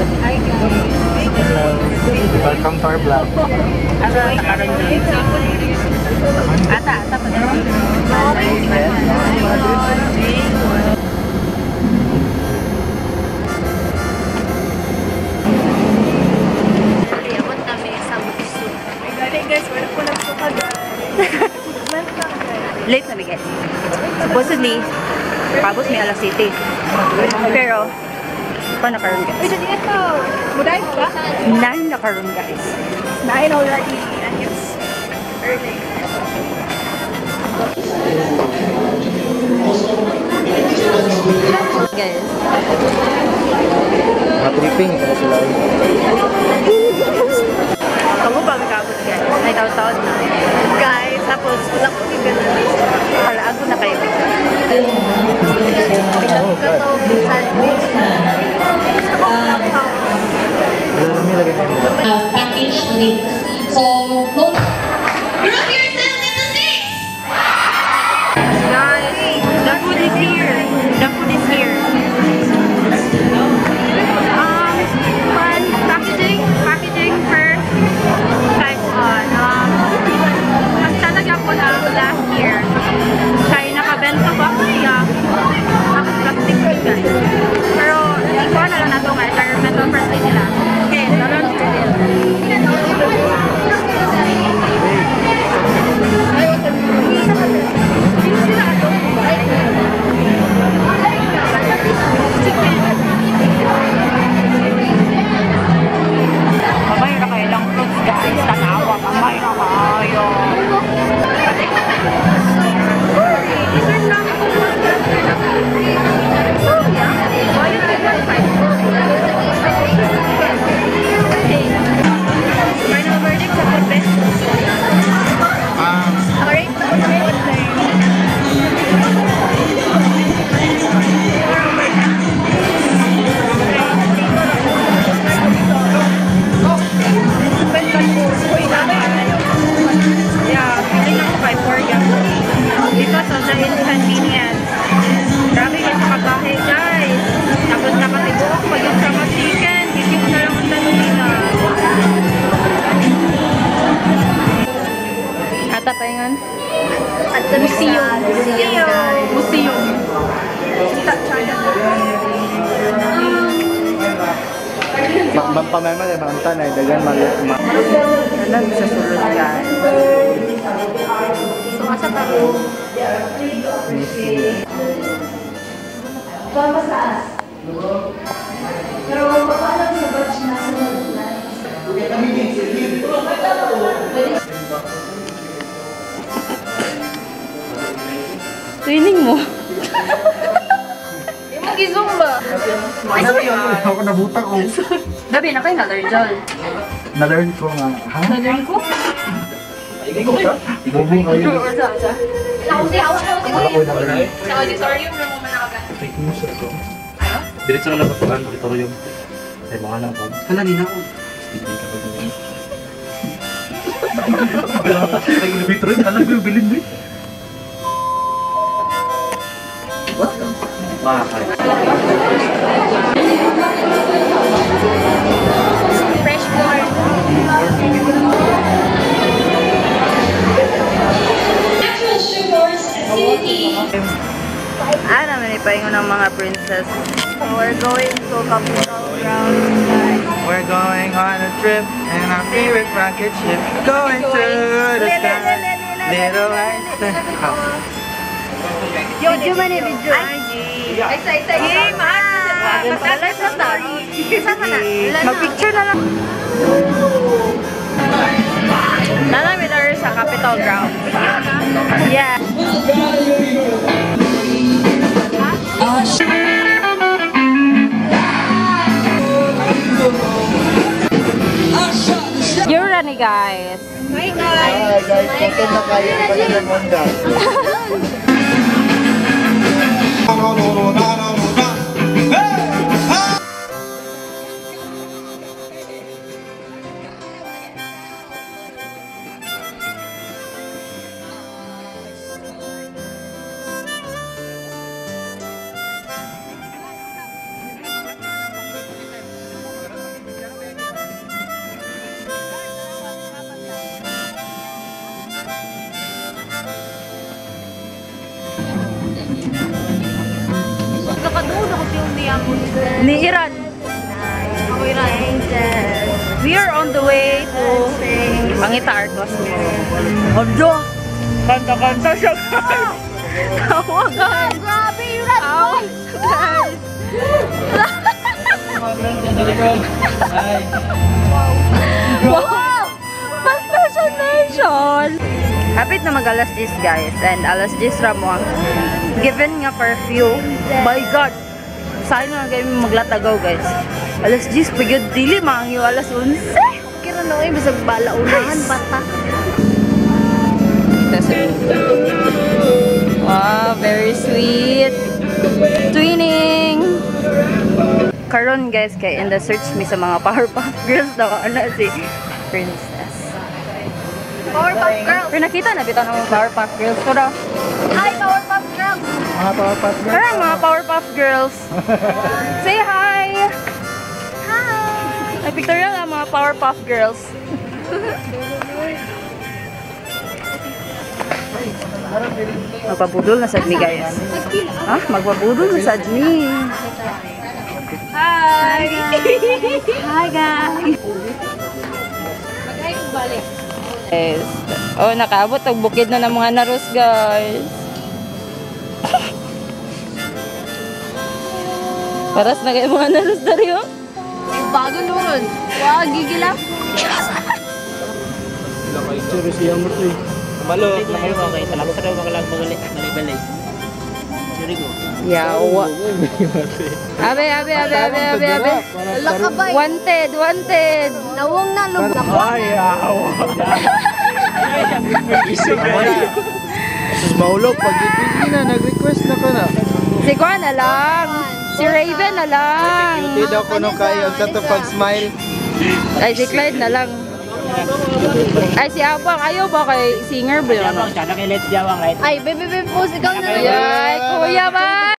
Hi guys. Welcome to our vlog. Ata pa daw. Late na guys. Supposedly, pabos may alas 7. Pero, paano karoon guys? Ito dito. Muday ba? 9 na karoon guys. 9 already and it's early. Guys. Matripping ito sila. Kamu pa may kabot guys. Ay, taon-taon na. Guys, tapos wala ko yung gano'n. Hala, ako na kayo. Bilang ka to, bisan. Package links. So, group yourself in the six. Guys, the food is here. The food is here. Packaging first. Guys, mas talaga po na last year. Kaya nakabento ba ako siya? Tapos plastic food guys. Pero, hindi ko na lang na ito guys. Environmental friendly nila. Okay, dalawang still. Mamay na kayo lang fruits guys. Tanawa, mamay na kayo. Final verdict sa food best. Alright. Yeah, feeling ako 5-4 yan. Because of the inconvenience. Grabe yung makabahay guys. Tapos nakatibo ako pag yung sama chicken. Hindi ko na lang ang tanong nila. Ata pa yun? At the museum. Museum. Pamema na mga tanay, dagan maliit. Alam sa sulod guys. So, asa taro? Pero papaalam sa batch na sunod na. Training mo. Yung mag-zumba. Ako nabutak ko. Gabi na kayo na-allergal. Na-learn ko nga. Ha? Na-learn ko? Bobo kayo. Ako Wala ko na-learn. sa auditorium na mo manakagan. Fake news ito. Diretso na lang sa auditorium. Ay, mga na ako. Hala, din ako. Hindi ka pa din. Ay, inubitro yun. Alam ko yung bilin mo. What? Makakay. Fresh corn. Natural sugars, acidity. Naman ipahingo ng mga princess. We're going to Capital Grounds guys. We're going on a trip in our favorite rocket ship. Going to the sky. Little lights. Video man eh, video. Isa. Hey, mahal na sa live na ta. Isa ka na. Mag-picture na lang. Nalamit are sa Capital Grounds. Yeah. You're running guys. Hi guys. Hi guys, konten na kayo pala ng Honda. yung niyamon. Ni Iran. Ako yung angels. We are on the way to Mangita Art Cosmo. Objo! Kanta-kanta siya, guys! Tawa, guys! Grabe yung rat Tawa, guys! Wow! Pa-special mention! Hapit na mag-alas 10, guys. And alas 10 ramo ang given nga perfume. My God! Saan nga kayo maglatagaw, guys? Alas 10, pagod dili, mangyo alas 11. Kira no, bisag bala unahan bata. Wow, very sweet. Twinning! Karon guys, kay in the search me sa mga Powerpuff Girls daw ana si Princess. Powerpuff Girls. Pero nakita na bitaw ng mga Powerpuff Girls ko daw. Hi, Powerpuff Girls. Mga Powerpuff Girls. Parang mga Powerpuff Girls. Say hi! Hi. Ay, pictorial ang mga Powerpuff Girls. Magpabudol na sad mi guys. Ha? Magpabudol na sad mi. Hi! Hi guys! Yes. Oh, nakaabot ang bukid na ng mga naros guys. Paras na kayo mga naros dari oh. Bago nurod. Wow, gigila. Churo siya mo to eh. Malo, nakayo mo kay talak sa daw makalag balay-balay. Suri ko. Yawa. Abe. Lakabay. Wanted. Nawong na lub. Ay, awa. Sus maulog, pag hindi na, nag-request na ko na. Si Juan na lang. Si Raven na lang. Hindi daw ko nung kayo, sa to pag-smile. Ay, si Clyde na lang. Ay, si Abang. Ayaw ba kay singer ba yun? Siya na kay Let's Jawang, right? Ay, bebe, post ikaw na lang. Ay, kuya ba?